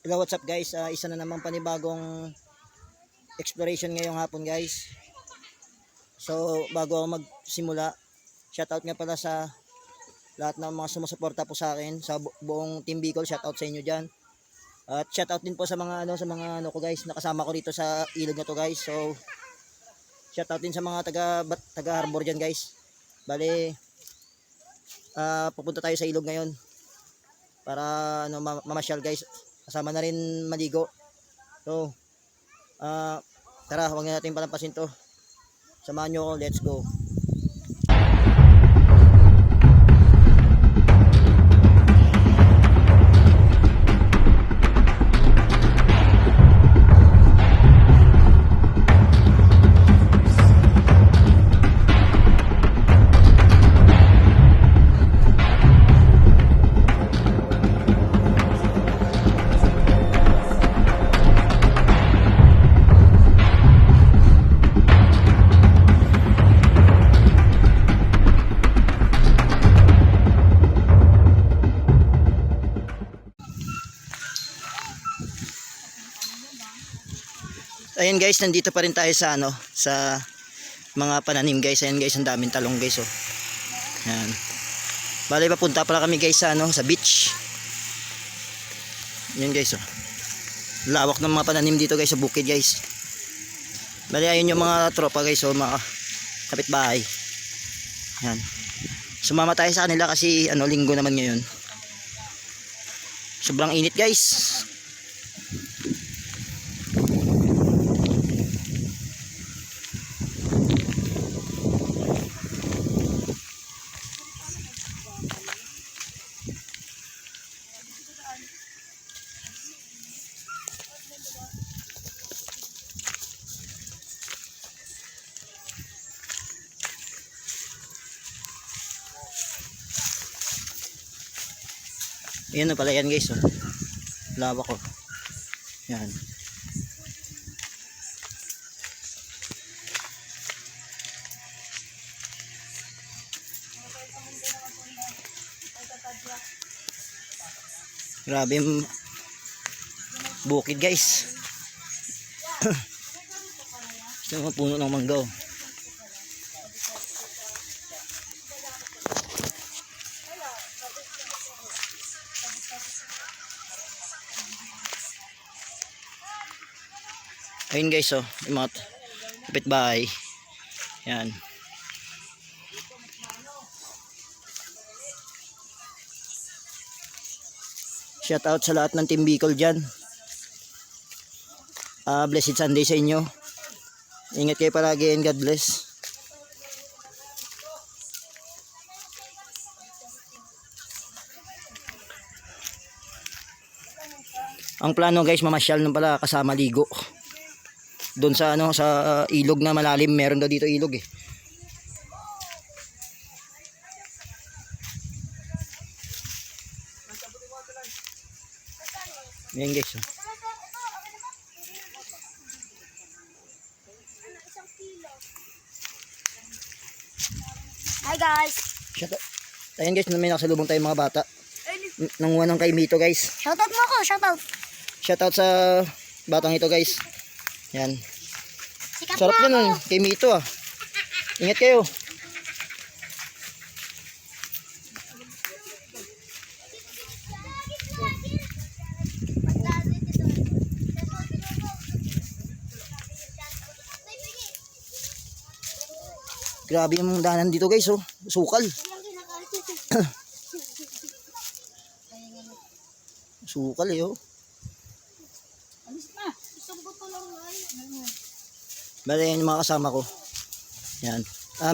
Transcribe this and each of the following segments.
Hello, what's up guys? Isa na naman panibagong exploration ngayong hapon guys. So bago ako magsimula, shoutout nga pala sa lahat ng mga sumusuporta po sa akin sa buong Team Bicol. Shoutout sa inyo dyan. At shoutout din po sa mga ano ko guys, nakasama ko dito sa ilog na to guys. So shoutout din sa mga taga Harbor dyan guys. Bale pupunta tayo sa ilog ngayon para mamasyal guys. Kasama na rin maligo. So tara, huwag na natin palampasin to. Samahan nyo ako, let's go. Ayan guys, nandito pa rin tayo sa sa mga pananim guys. Ayan guys, ang daming talong guys oh. Ayan. Bale papunta pala kami guys sa sa beach. Ayan guys oh. Lawak ng mga pananim dito guys sa bukid guys. Bale ayun yung mga tropa guys oh, mga kapitbahay. Ayan. Sumama tayo sa kanila kasi linggo naman ngayon. Sobrang init guys. Ayan na pala yan guys oh. Lawak oh. Yan. Grabe yung bukid guys. Ito mga puno ng mangga oh. Ayun guys oh, yung mga kapitbahay. Yan. Shout out sa lahat ng Team Bicol dyan. Blessed Sunday sa inyo. Ingat kayo palagi and God bless. Ang plano guys, mamasyal nung pala kasama ligo. Doon sa sa ilog na malalim, meron daw dito ilog eh. Ayan guys oh. Hi guys. Ayan guys, may nakasalubong tayong mga bata. Nanguha ng kay Mito guys. Shoutout mo ako, shoutout. Shoutout sa batang ito guys. Yan. Sikat Sarap na yan kay Mito ah. Ingat kayo. Grabe yung daanan dito guys oh. Sukal. Sukal eh oh. Bale yan yung mga kasama ko. Yan.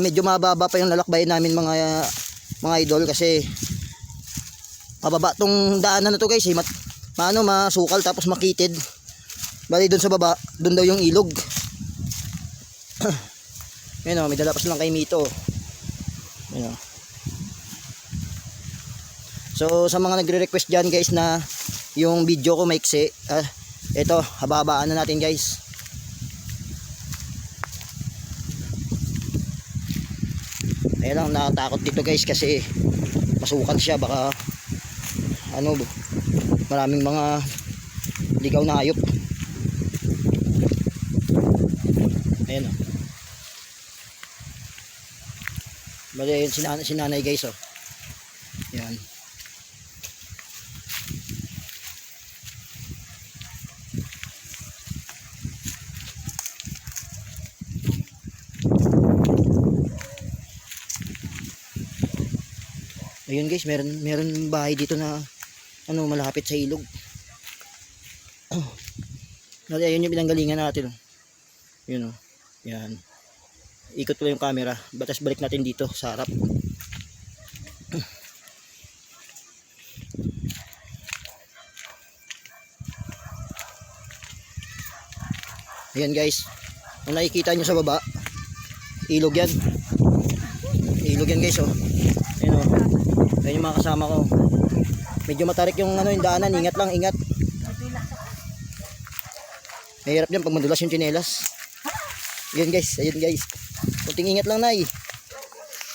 Medyo mababa pa yung lalakbayin namin mga idol kasi mababa tong daanan na to guys eh. Masukal tapos makitid. Bale doon sa baba, doon daw yung ilog. Ayun may dala pa silang kay Mito. Ayun So sa mga nagre-request dyan guys na yung video ko maiksi, ito haba-habaan na natin guys. Kaya lang nakatakot dito guys kasi masukal siya, baka maraming mga ligaw na hayop. Ayan o. Bali yun si nanay guys o. Yan. Ayun guys, meron bahay dito na ano malapit sa ilog. Ayun yung pinanggalingan natin. Yun o. Yan. Ikot ko lang yung camera. Batas balik natin dito sa harap. Ayan guys. Kung nakikita nyo sa baba, ilog yan. Ilog yan guys oh. Ayan o. Ayan yung mga kasama ko. Medyo matarik yung ano yung daanan. Ingat lang, ingat. Mahirap dyan pag madulas yung tsinelas. Ayan guys, ayun guys. Kunting ingat lang nay.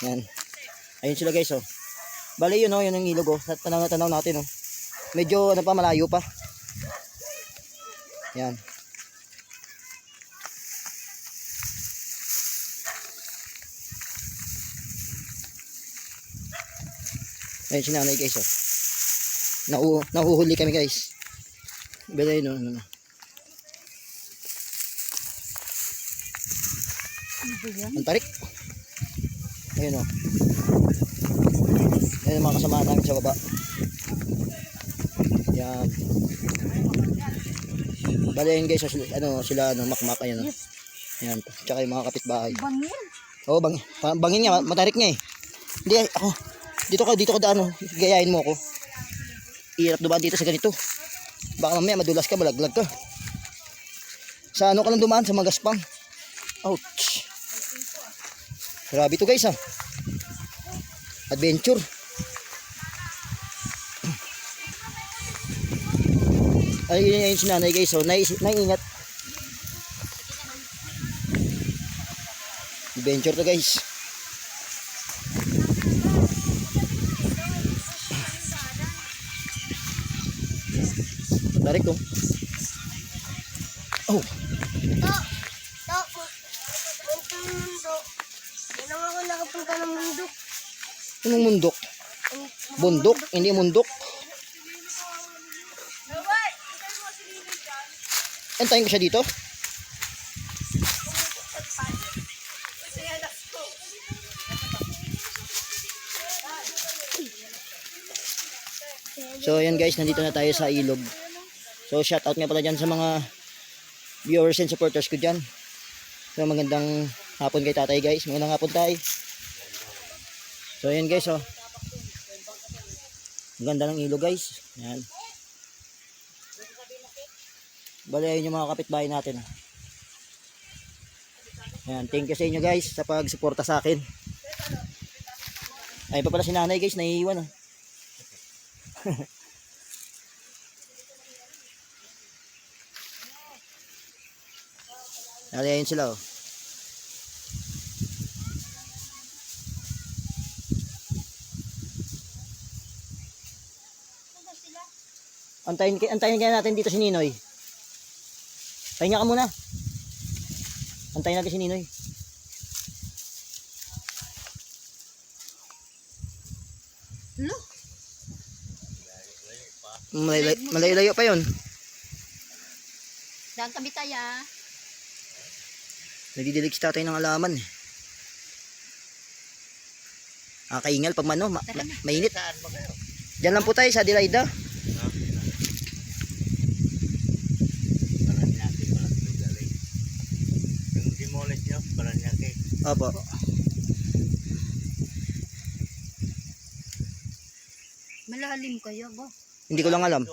Yan. Ayun sila guys oh. Bali yun oh, yun ang ilog oh. Tanaw na tanaw natin oh. Medyo ano pa, malayo pa. Yan. Ayun si nanay guys oh. Nahuhuli kami guys. Bali yun oh. Ano. Ang tarik. Ayun o. Ayun mga kasama namin sa baba. Yan. Bali yun guys, sila makmak ayun o. Yan. Tsaka yung mga kapitbahay. Bangin. Oo, bangin nga, matarik nga eh. Hindi ako. Dito ka daan, gayahin mo ako. Hirap dumaan dito sa ganito. Baka mamaya madulas ka, malaglag ka. Sa ano ka lang dumaan, sa magaspang. Ouch. Grabe to guys ah. Adventure. Ayun si nanay guys oh. Naiingat. Adventure to guys. Tarik oh. Oh. Nakapunta ng bundok. Anong mundok? Bundok? Hindi mundok. Antayin ko siya dito. So ayan guys, nandito na tayo sa ilog. So shout out nga pala dyan sa mga viewers and supporters ko dyan. So magandang hapon kay tatay guys. Magandang hapon tayo. So ayan guys oh. Ang ganda ng ilog guys. Ayan. Bali ayun yung mga kapitbahay natin. Ayan, thank you sa inyo guys sa pagsuporta sa akin. Ayun pa pala si nanay guys, naiiwan oh. Ayun sila oh. Antayin kaya natin dito si Ninoy. Pahinga ka muna. Antayin natin si Ninoy. Ano? Malayo pa yun. Dahil kami tayo. Nagdidilig si tatay ng alaman. Kaingal pag mano, mainit. Diyan lang po tayo sa Adelaida. Opo. Malalim kayo ba? Hindi ko lang alam.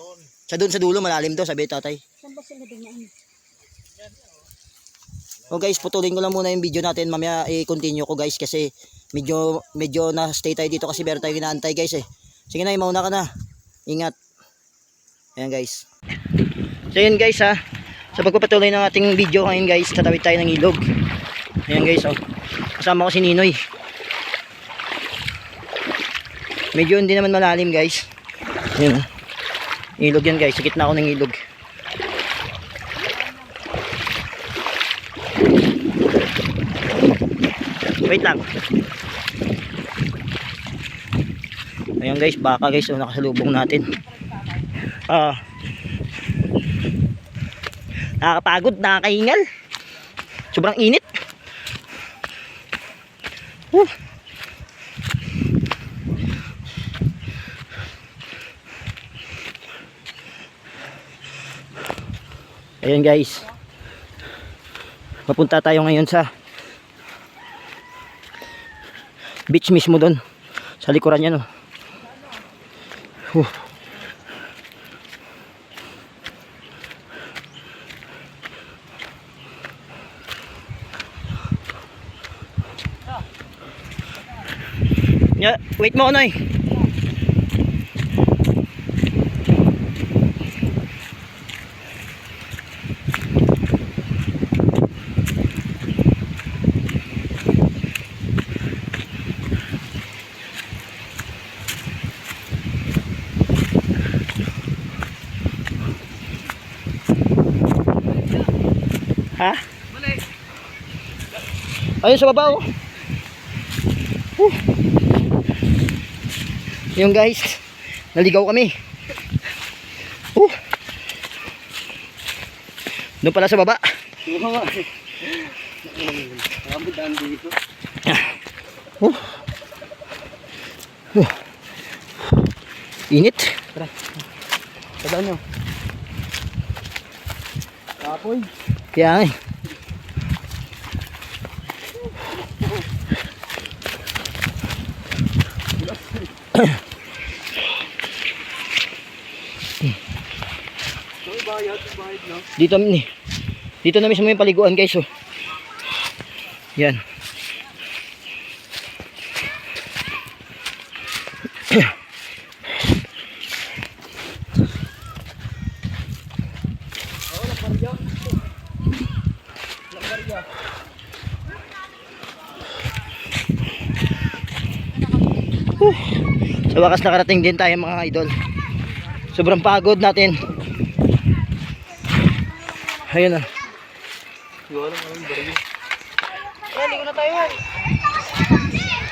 Sa doon sa dulo malalim daw, sabi tatay. Saan ba sila dumaan? So guys, putulin ko lang muna yung video natin. Mamaya i-continue ko guys kasi medyo na stay tayo dito kasi meron tayo inaantay guys eh. Sige na, mauna ka na. Ingat. Ayan guys. So yun guys ha. Sa pagpapatuloy ng ating video ngayon guys, tatawid tayo ng ilog. Ayan guys oh. Kasama ko si Ninoy. Medyo hindi naman malalim guys. Ayan oh. Ilog yan guys, sa gitna ako ng ilog. Wait lang. Ayan guys, baka guys, oh, nakasalubong natin. Nakakapagod, nakakahingal. Sobrang init. Ayan guys, papunta tayo ngayon sa beach mismo doon sa likuran yan, oh. Yeah, wait mo, Noy. Ha? Ayun sa baba, oh. Yung guys, naligaw kami. Doon pala sa baba. Init. Tara. Tadaan nyo. Apoy. Kaya nga eh. Dito na mismo yung paliguan guys, oh. Yan. Sa wakas nakarating din tayo mga idol. Sobrang pagod natin. Ayun na. Ligo na tayo.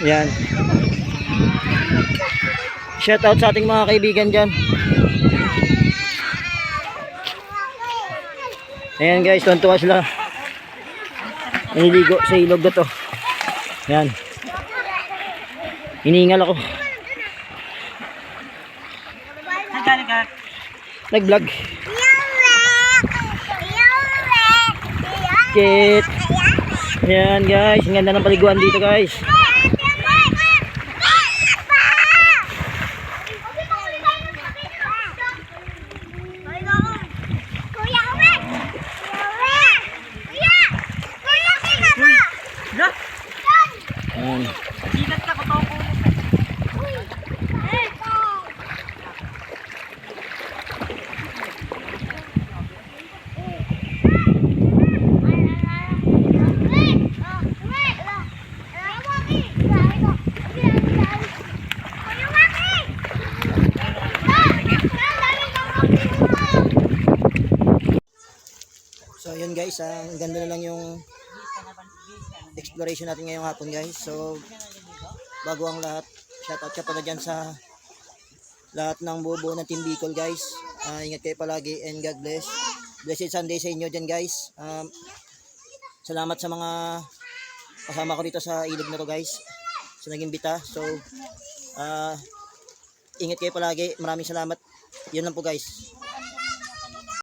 Yan. Shout out sa ating mga kaibigan dyan. Ayan guys, tuwa sila. Nililigo sa ilog na to. Yan. Hiningal ako. Nag-vlog. Kit. Ayan guys, ang ganda ng paliguan dito guys. Ayan. So yun guys, ang ganda na lang yung exploration natin ngayong hapon guys. So bago ang lahat, shoutout ka pala dyan sa lahat ng buo ng Team Bicol guys. Ingat kayo palagi and God bless. Blessed Sunday sa inyo dyan guys. Salamat sa mga kasama ko dito sa ilog na to guys, sa naging bita. So ingat kayo palagi, maraming salamat. Yun lang po guys.